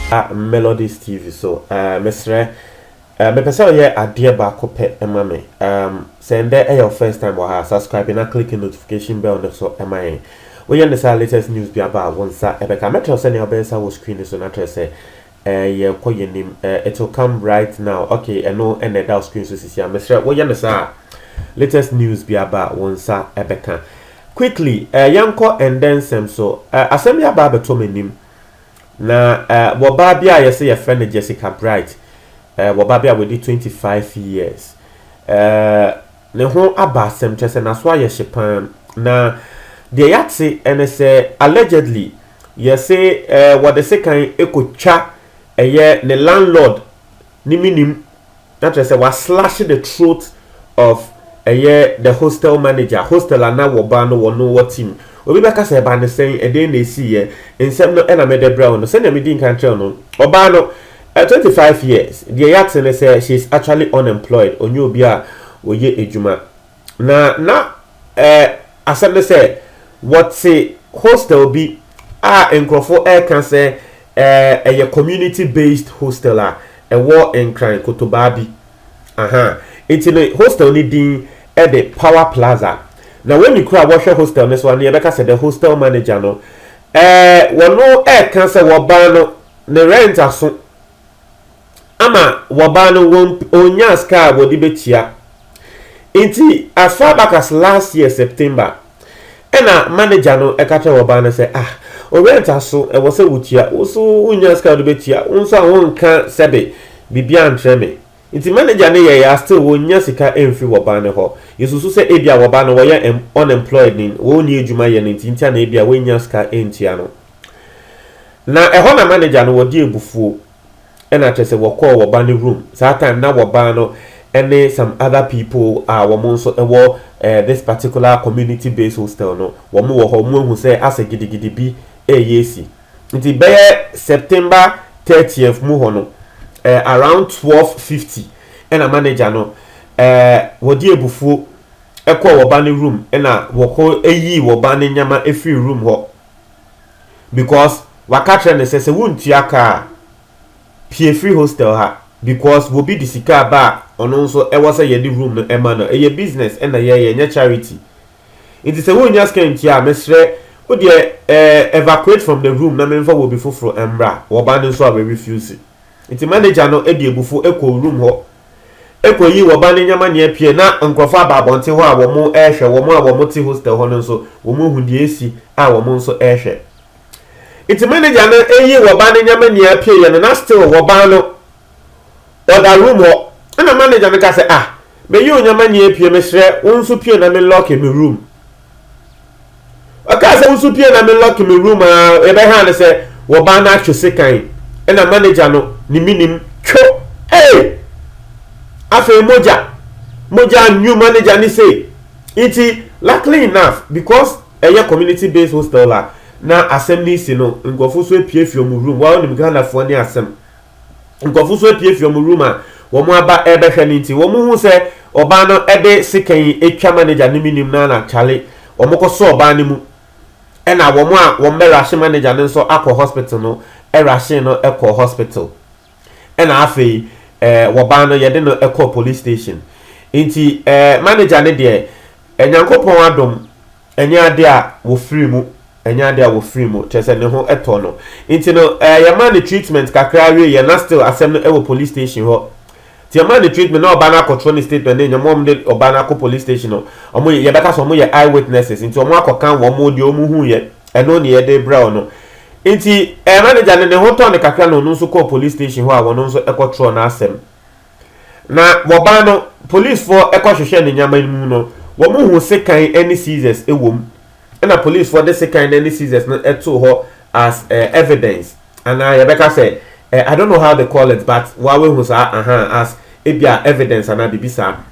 Melodies TV. So, Mr. Me pesa ye adie ba ko pe ema me. Send there your first time wa subscribe and click the notification bell on so ema yen. We yen the latest news bi aba wonsa ebeka metro send your best wo screen so na say ye ko ye nim it will come right now. Okay, and no and the screen so sisia. Mr. We yen the latest news bi aba wonsa ebeka. Quickly, yanko and then some so assembly aba beto menim. Na wababia yese your friend Jessica Bright. Wababia with 25 years. Ne ho abasem chese na so ye shepan na de yatse ene se allegedly yese what the second ekotwa eye ne landlord ni minim na chese was slash the throat of the hostel manager hostel ana woba no wono team obi beka se ba ne sen e dey na esi ye ensem no na me de brown no se na me din kan tell no oba no 25 years the yatin say she's actually unemployed onye obi a oye ejuma na asem say what say hostel bi enkrofo can say a community based hostel wo enkran kotobabi it's hostel ni din at the Power Plaza. Now when you crowd wash hostel this one, you say the hostel manager no no can say wabano ne rent aso ama wabano won onya ska wodi betia inti as far back as last year September ena manager no ekache wabano say o rent aso e wo say wutia wo so onya ska wodi betia unso won kan sebe bibia antreme inti manager ne ye still wonya sika emfi wabano ho yesusu say ebia wabano wo ye unemployed ni wo ni ejuma ye nti na ebia wonya ska entia no na eho na manager no wodi ebufuo ena tese woko wabani room that time na wabano and some other people womonso ewo this particular community based hostel no womo wo ho mu hu say ase gidigidi bi yesi nti be September 30th mu ho no around 12:50 ena manager no wodi ebufuo ekọ wabani room ena woko eyi wabani nyama efi room ho because wakatre ne se wuntua ka pie free hostel ha because wo bi disika ba ono nso e wasa ye di room no ema no e business and ye nya charity it is a wonya skantia mesre wo de evacuate from the room na memfa wo bi foforo embra wo ba no nso a refuse it manager no e di ebufu ekọ room ho ekọ yi wo ba ne nyama ne pie na nkrofa ba bonte ho a wo mo ehwe wo mo a wo mo ti hostel ho no nso wo mo hu die esi a wo mo nso ehwe it manager no eyi woba ne nyama ne apie ye no na still woba no oda room ho na manager no ka say me yi onyama ne apie me hre wonso pie na me lock me room aka say wonso pie na me lock me room e be ha ne say woba na ahwese kan na manager no ni minim tho afa moja new manager ni say it luckily enough because community based hostel na assembly si no ngofo so epie fiom room wa onim Ghana fo ni asem ngofo so epie fiom room a wo mo aba ebehwe ni nti wo mo hu se oba no ebe sikan etwa manager ni minim na chale wo mo ko so oba ni mu na wo mo a wo merashe manager ni so akọ hospital no erashe no ekọ hospital na afei wo ba no ye de no ekọ police station nti manager ne de enyankopon adom enya ade a wo free mu enya dia wo free mo chese ne ho eto no nti no ya man the treatment kakra we ye na still asem no e police station ho ti man the treatment no oba na control the statement ne nyom de oba na police station no omo ye beka so omo ye eyewitnesses nti omo akokan wo mo de omo hu ye eno ne ye de brown no nti manager ne ho to ne kakra no nso ko police station ho a wo nso e control na asem na wo ba no police for e ko hwehwe ne nyama mu no wo mo hu sekan any seizures e wom and the police for this kind of seizures to her as evidence and Rebecca said I don't know how they call it but what we was as evidence and bibisa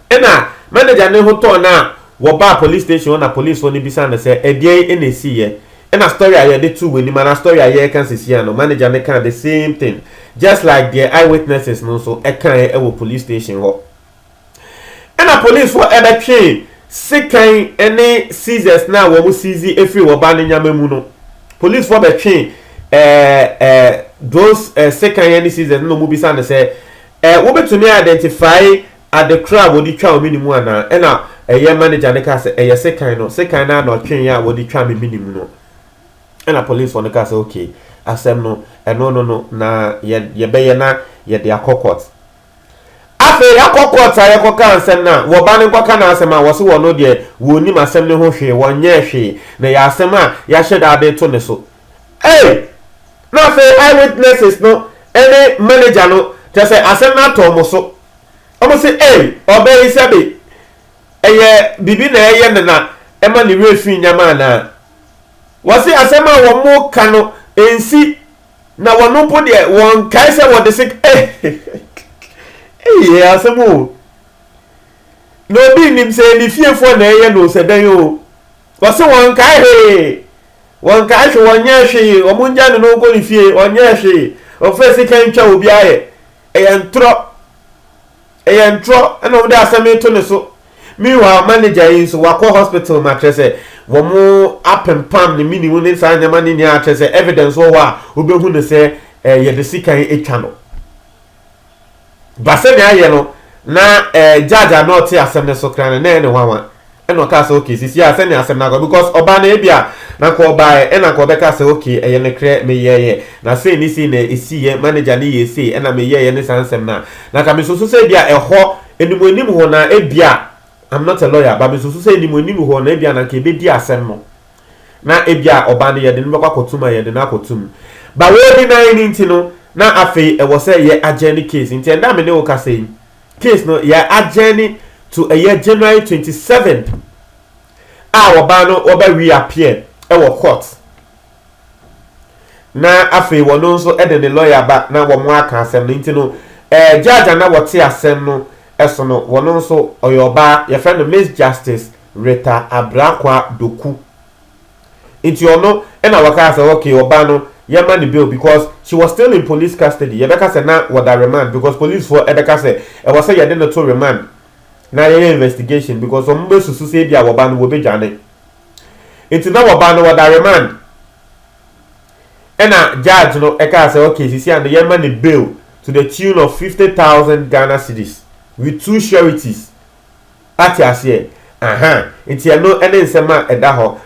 and manager ne hoto na wo ba police station na police for ni bisa na say e dey na see here and a story I dey two when man story I can see here no manager ne can the same thing just like the eyewitnesses no so e kan e police station ho and a police for e sekan any seizures na wo mu seize every wo ba ne nyama mu no police for between those second year season no movie and say we bet to me identify at the crowd with the trial minimum and a year manager the cast a second na no train ya with the trial minimum no and a police on the cast okay asem no no na ye be na ye de akokot afi akokot aye koka asem na wo ba ne koka na asem a wo se wo no de wo nim asem ne ho hwe wo nye hwe na ya asem a ya hye da de to ne so na afi eyewitnesses no any manager no just say asem na to mo so omo say obey sabe eye bibi na eye na ema ni refi nyama na wo se asem a wo mo ka no ensi na wono po de won kai se wo de sik asemu no bi nim se ni fiefo na eye no se dan o wo se won kai won nya hwe o munja no ko ni fie won nya hwe o fe sik kan twa obi aye eye ntro na wo de asem to ne so meanwhile manager yi so wakọ hospital matrese wo mo apempam ne mini woni sa nyama ne nya atrese evidence wo a obehu ne se ye de sikan etwa no base ne aye no na judge not asem ne so kran na ne hwanwa e no ka say okay sisi asem ne asem na go because oba na ebia na ko oba e na ko be ka say okay eye ne kre me ye na say ni si na esi ye manager ne ye say e na me ye ne sansem na ka me so say bia eho enim ho na ebia I'm not a lawyer, but so say ni mo ni mo ho na bia na ke be di asem no na ebia oba ne ye de no kwakotuma ye de na akotum ba we di na nti no na afei e wo say ye ageni case nti enda me ne wo ka say case no ye ageni to a year January 27th oba no oba reappear e wo court na afei wo no so e de ne lawyer ba na wo mo aka asem no nti no judge na wo te asem no eso no wono so oyoba ye friend Miss Justice Rita Abrakwa Doku enti ono na waka say okay oba no ye man the bill because she was still in police custody ye beka say na wada remand because police for beka say e was say ye dey to remand na ye investigation because some be susu say bia oba no wo be jane enti na oba no wada remand na judge no e ka say okay sisi and ye man the bill to the tune of 50,000 Ghana cedis with two sureties at here it's no any nsema edaho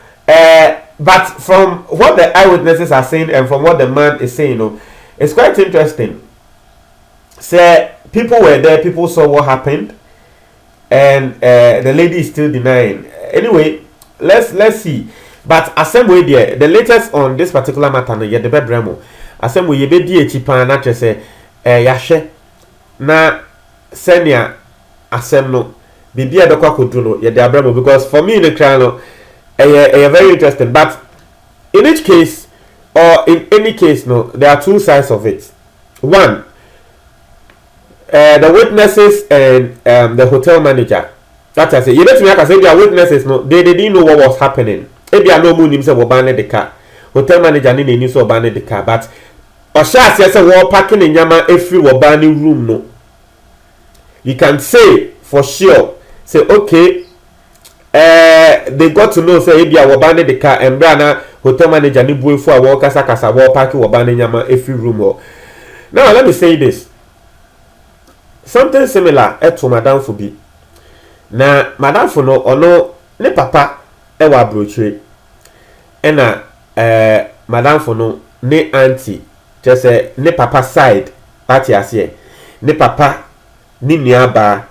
but from what the eyewitnesses are saying and from what the man is saying it's quite interesting. Say people were there, people saw what happened, and the lady is still denying. Anyway, let's see. But assembly there, the latest on this particular matter no ye the bedremo assembly ye be di echipa na say yahye na senior asem no bibia be kwa kodu no ye de abramo because for me in the cry no very interesting, but in each case or in any case no there are two sides of it. One, the witnesses and the hotel manager, that I say you let me like I say their witnesses no they didn't know what was happening. Maybe I know moon himself will ban the car, hotel manager need so ban the car, but Osha says we parking in Yama every banning room no. You can say for sure, say okay, they got to know say maybe I will ban the car and Brana hotel manager ni boy for a walk kasa walk parking will ban in Yama every room or. Now let me say this. Something similar to Madame Fubi. Na Madame Funo ono ne papa ewa broche. Ena Madame Funo ne auntie just say ne papa side party asiye. Ne papa ni nuaba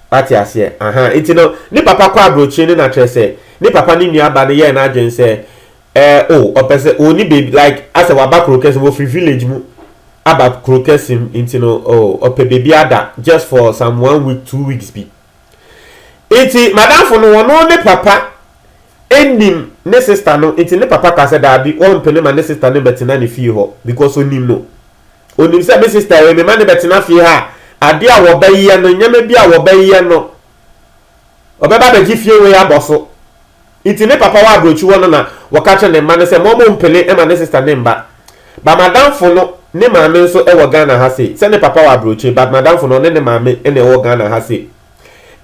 party asiye. Iti no ne papa kwa broche ne na trese. Ne papa ni nuaba ne ye na adwen say opese oni baby like as a waba krokes wo free village mu. About croquesim into no ope baby ada just for some 1 week 2 weeks be iti madam for no one ne papa enim ne sister no iti ne papa ka say da bi on pele ma ne sister ne betina ne fie ho because onim no onim say me sister we me ma ne betina fie ha ade a wo bayi no nyame bi a wo bayi no obeba be gi fie we aboso iti ne papa wa abrochi wono na wo ka che ne ma ne say mo mpele e ma ne sister ne mba ba madam for no ne maame nso ewo Ghana ha se se ne papa wa broche but madam for no ne maame ene ewo Ghana ha se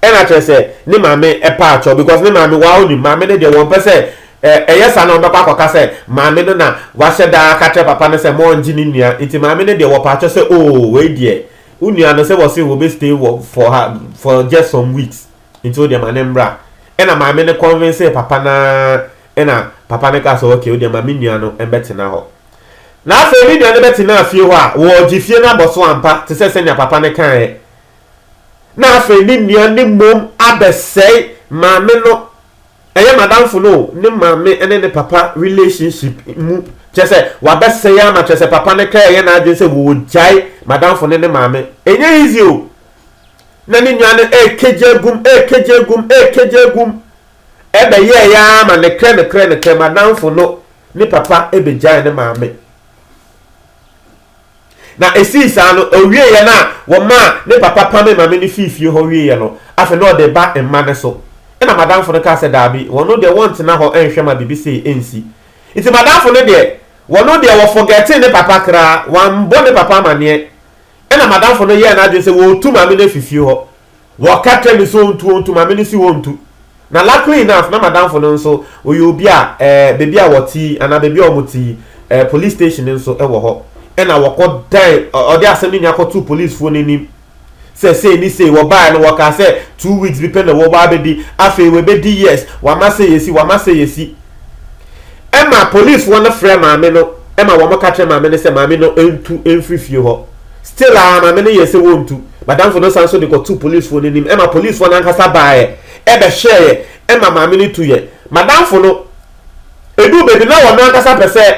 ena che se ne maame e pa acho because ne maame wa oni maame ne de won pese yes I know Baka say mammy no na washe da catch up upon say more engineer iti mammy de wapacho say oh wait dear unia no say was will be stay for her for just some weeks until the manembra and a mammy ne convince papa na ena papa ne ka so okay the mammy nua no embetina ho na afa mi nua ne betina afie ho a wo gifie na boso ampa te say senya papa ne kan na afa ni nua ne mom abesei mammy no eye madam fo no ne mammy ene ne papa relationship mu chese wa bese ya ma chese papa ne kai na adwen se wo jai madam fo ne mammy enye easy o na ni nwa ne ekejegum ebe ye ya ma ne kre madam fo no ne papa ebe jai ne mammy na esi sa no owie ye na wo ma ne papa pame mammy ne fifie ho wie ye no afa no de ba emma ne so na madam for the car said dabi wono de want na ho enhwe ma bibi say ensi iti madam for no de wono de wo forgetting ne papa kra wan bo ne papa mane na madam for no ye na de say wo tu ma me na fifi ho wo katre mi so ntu ma me ni si wo ntu na luckily enough na madam for no so oyi obi a baby a woti ana baby o muti police station nso e wo ho na wo ko dan odi asemi nya ko tu police fo nenim say ni say wo buy no wo ka say 2 weeks depend on wo ba bedi afi we bedi yes wa ma say yesi Emma police won frame maame no Emma wo mo ka tre maame ne say maame no entu enfifie ho still maame ne yesi wo ntu madam for no sanso de ko 2 police for nim Emma police won ankasa buy ebe share Emma maame ne 2 ye madam for no edu bedi na wo no ankasa pese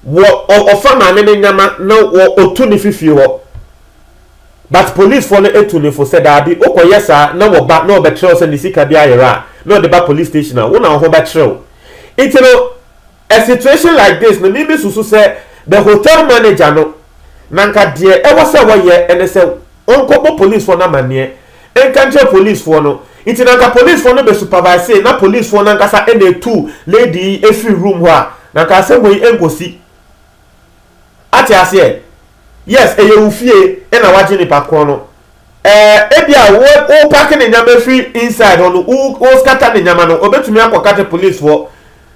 wo ofa maame ne nyama no wo otu ne fifie ho but police for no etu ne for said abi okoyesa na wo ba na obetrel se ni sika bia yera na de ba police station na wo na ho betrel it no a situation like this no maybe susu say the hotel manager no nanka de e wo se wo ye ene se onko police for na mane enkanche police for no it nanka police for no be supervise na police for nanka sa ene two lady every room ho a nanka se boy enkosi ati ase yes eye ufie na waje ni pakon no ebia wo park ni nyama free inside on wo scatter ni nyama no obetumi akokate police for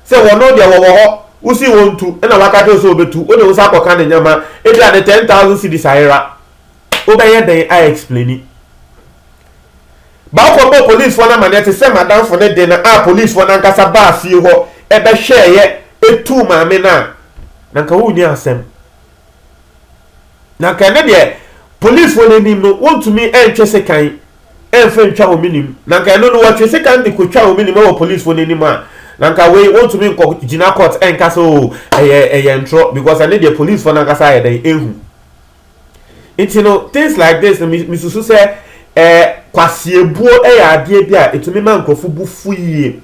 say wo no dia wo ho usi wontu na wakate so obetu o de wo sa akoka ni nyama ebia de 10,000 cedis ahira obeye den I explain ba ko police for na manete say madam for ne de na police for na nkasa ba fie ho ebe hwe ye etu maame na nka wo ni asem na kan de police for nim no want to me entwe sekan enfe ntwa wo minim na kan no wo twe sekan de ko twa wo minim wo police for nim a na kan we want to me ko gina court enka so eye ntro because I need the police for na kasa ye den ehu it you know things like this misusu say kwasiebuo ya ade bia etumi man kofu bufu yie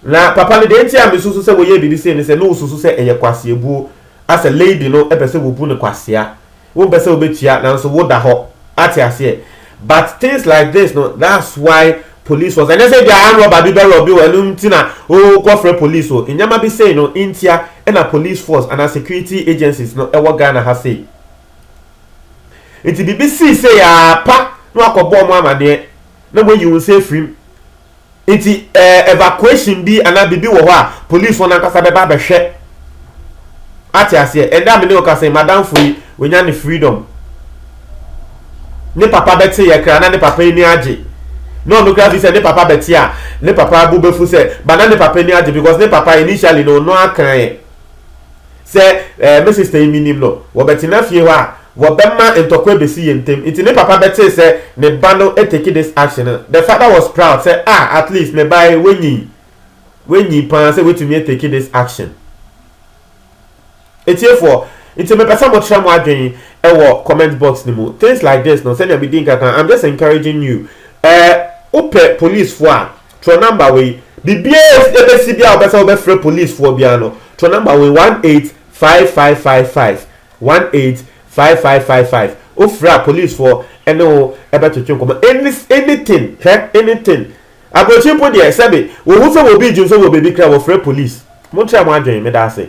na papa ne de ntia misusu say wo ye bibi say ne say no susu say eye kwasiebuo as a lady no epese wo bu ne kwasia wo bese obetia na so wo da ho ati ase but things like this no that's why police was and say they are robber bi robi welu ntina o go for police o nyama bi say no intia and a police force and a security agencies no e wo Ghana ha say it BBC say ya pa no akobo mo amade na when you say free it evacuation bi ana bibi wo ho a police won ankasa be ba be hwe ati ase and that me no ka say madam free we nya ni freedom ne papa beti ye kra na ne papa ni age no kra say ne papa beti a ne papa bu befu say ba na ne papa ni age because ne papa initially no akan say Mrs. Teminim no wo beti na fie ho a wo bemma entokwa besi yentem iti ne papa beti say ne ba no take this action the father was proud say at least me buy wenyi pan say wetumi take this action it's here for it's me person mo try mo adwen e comment box ni mo things like this no send me din kaka I'm just encouraging you open police for to number we bibia ebesi bia obesa obefre police for bia no to number we 185555 185555 ofra police for eno ebe to twin anything anything abochimpo dey sabe wo hu se wo bi ju so wo baby cry wo free police mo try mo adwen me da say